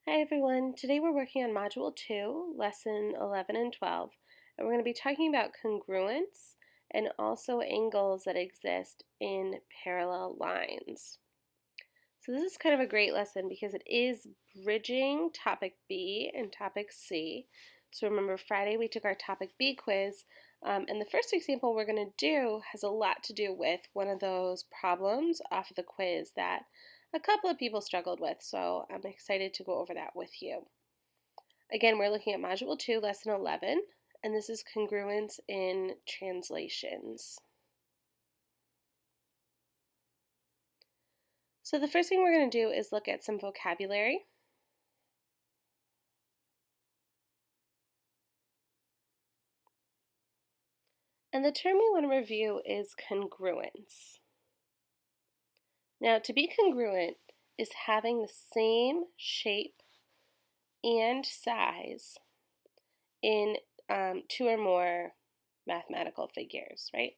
Hi everyone, today we're working on Module 2, Lesson 11 and 12, and we're going to be talking about congruence and also angles that exist in parallel lines. So this is kind of a great lesson because it is bridging Topic B and Topic C. So remember Friday we took our Topic B quiz, and the first example we're going to do has a lot to do with one of those problems off of the quiz that a couple of people struggled with, so I'm excited to go over that with you. Again, we're looking at Module 2, Lesson 11, and this is congruence in translations. So the first thing we're going to do is look at some vocabulary. And the term we want to review is congruence. Now, to be congruent is having the same shape and size in two or more mathematical figures, right?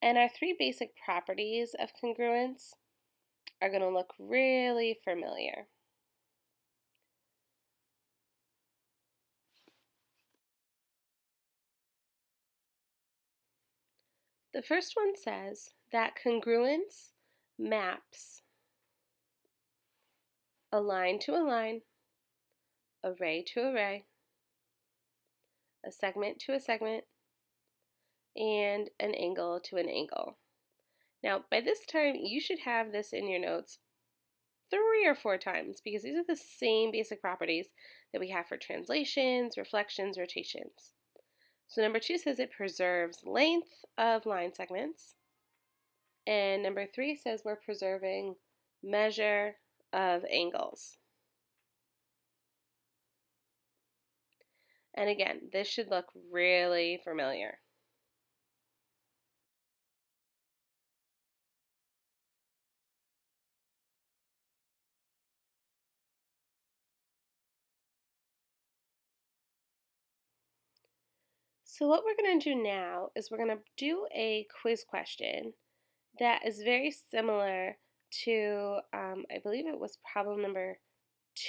And our three basic properties of congruence are going to look really familiar. The first one says that congruence maps a line to a line, a ray to a ray, a segment to a segment, and an angle to an angle. Now, by this time, you should have this in your notes 3 or 4 times because these are the same basic properties that we have for translations, reflections, rotations. So number 2 says it preserves length of line segments. And number 3 says we're preserving measure of angles. And again, this should look really familiar. So what we're going to do now is we're going to do a quiz question that is very similar to, I believe it was problem number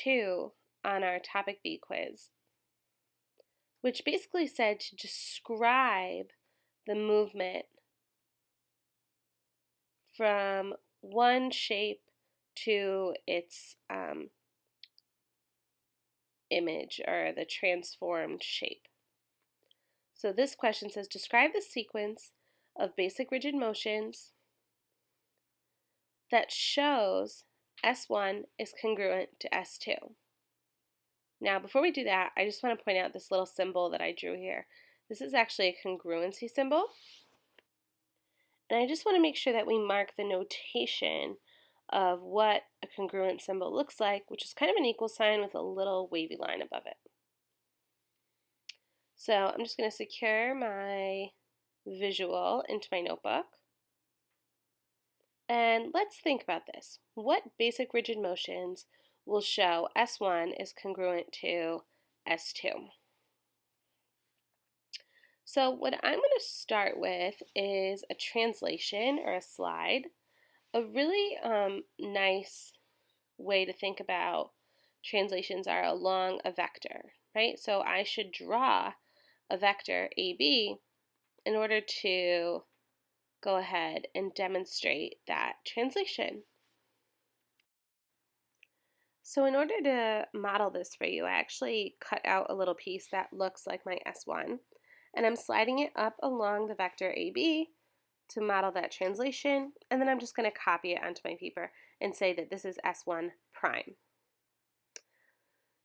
2 on our Topic B quiz, which basically said to describe the movement from one shape to its image or the transformed shape. So this question says describe the sequence of basic rigid motions that shows S1 is congruent to S2. Now before we do that, I just want to point out this little symbol that I drew here. This is actually a congruency symbol. And I just want to make sure that we mark the notation of what a congruent symbol looks like, which is kind of an equal sign with a little wavy line above it. So I'm just going to secure my visual into my notebook. And let's think about this. What basic rigid motions will show S1 is congruent to S2? So what I'm going to start with is a translation or a slide. A really nice way to think about translations are along a vector, right? So I should draw a vector AB in order to go ahead and demonstrate that translation. So in order to model this for you, I actually cut out a little piece that looks like my S1, and I'm sliding it up along the vector AB to model that translation, and then I'm just going to copy it onto my paper and say that this is S1 prime.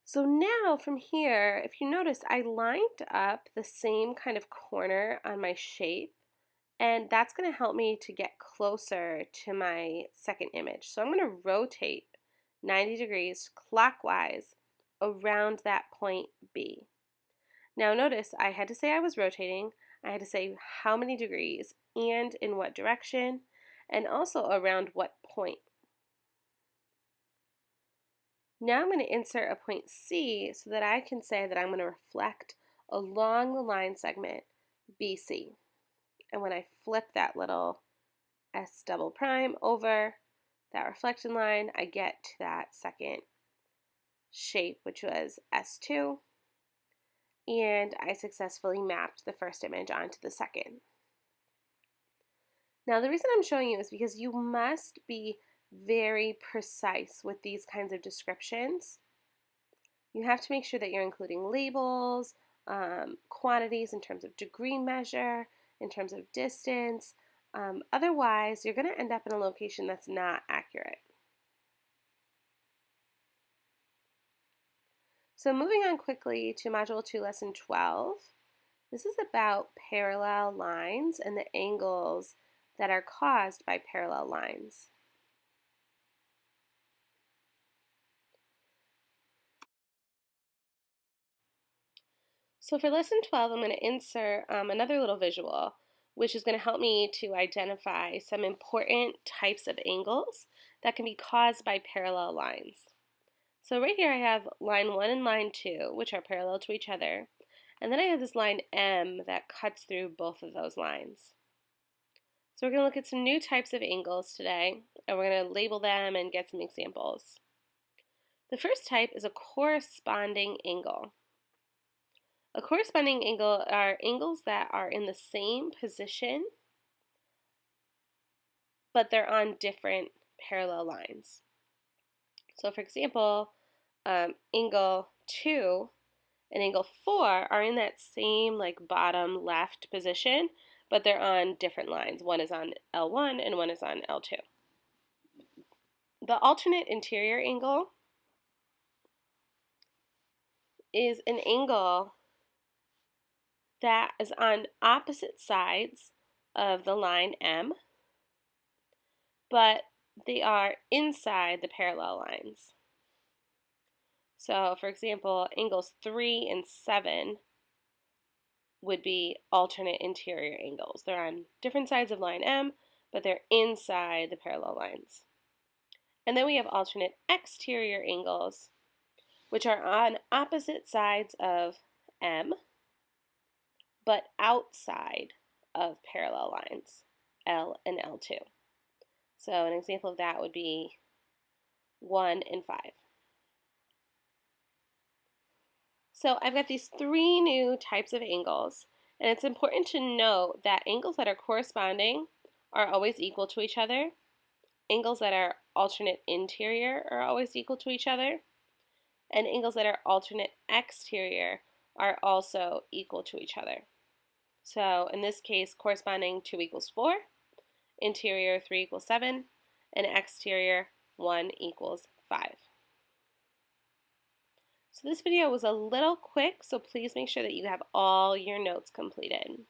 So now from here, if you notice, I lined up the same kind of corner on my shape, and that's going to help me to get closer to my second image. So I'm going to rotate 90 degrees clockwise around that point B. Now notice I had to say I was rotating, I had to say how many degrees and in what direction, and also around what point. Now I'm going to insert a point C so that I can say that I'm going to reflect along the line segment BC. And when I flip that little S double prime over, that reflected line, I get to that second shape, which was S2, and I successfully mapped the first image onto the second. Now, the reason I'm showing you is because you must be very precise with these kinds of descriptions. You have to make sure that you're including labels, quantities in terms of degree measure, in terms of distance. Otherwise, you're going to end up in a location that's not accurate. So moving on quickly to Module 2, Lesson 12. This is about parallel lines and the angles that are caused by parallel lines. So for Lesson 12, I'm going to insert another little visual, which is going to help me to identify some important types of angles that can be caused by parallel lines. So right here I have line 1 and line 2, which are parallel to each other. And then I have this line M that cuts through both of those lines. So we're going to look at some new types of angles today, and we're going to label them and get some examples. The first type is a corresponding angle. A corresponding angle are angles that are in the same position, but they're on different parallel lines. So for example, angle 2 and angle 4 are in that same bottom left position, but they're on different lines. One is on L1 and one is on L2. The alternate interior angle is an angle that is on opposite sides of the line M, but they are inside the parallel lines. So, for example, angles 3 and 7 would be alternate interior angles. They're on different sides of line M, but they're inside the parallel lines. And then we have alternate exterior angles, which are on opposite sides of M, but outside of parallel lines, L and L2. So an example of that would be 1 and 5. So I've got these 3 new types of angles, and it's important to note that angles that are corresponding are always equal to each other. Angles that are alternate interior are always equal to each other, and angles that are alternate exterior are also equal to each other. So in this case, corresponding 2 equals 4, interior 3 equals 7, and exterior 1 equals 5. So this video was a little quick, so please make sure that you have all your notes completed.